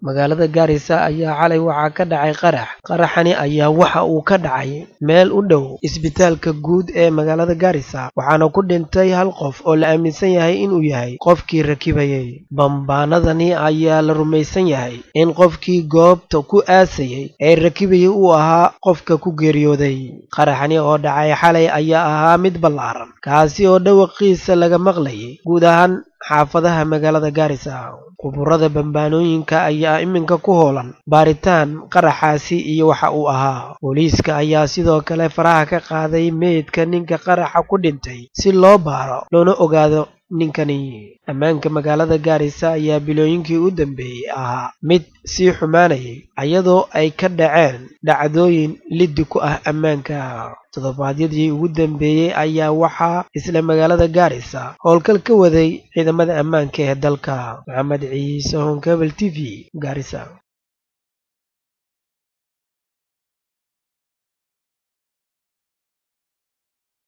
magaalada Gaarisa ayaa xalay waxa ka dhacay qaraxani ayaa waxa uu ka dhacay meel u dhow isbitaalka guud ee magaalada Gaarisa waxaana ku dhintay hal qof oo la aaminsan yahay inuu yahay qofkii rakibayay bambaanadani ayaa la rumaysan yahay in qofkii goobta ku aasayay ee rakibayay uu ahaa qofka ku geeriyooday qaraxani oo dhacay xalay ayaa ahaa mid ballaaran kaasi oo dhawaqiisa laga maqlayay guud ahaan xaafadaha magaalada Gaarisa quburada bambaanooyinka ayaa iminka ku hoolan baaritaan qaraxaasi iyo waxa uu ahaa booliiska ayaa sidoo kale faraha ka qaaday meedka ninka qaraxa ku dhintay si loo baaro loona ogaado ninkani ammaanka magaalada Gaarisa ayaa bilooyinkii u dambeeyay ahaa mid sii xumaanayay iyadoo ay ka dhaceen dhacdooyin liddi ku ah ammaanka toddobaadyadii ugu dambeeyay ayaa waxaa isla magaalada Gaarisa howlgal ka waday ciidamada ammaanka ee dalka Maxamed Ciise Honkabel TV Gaarisa.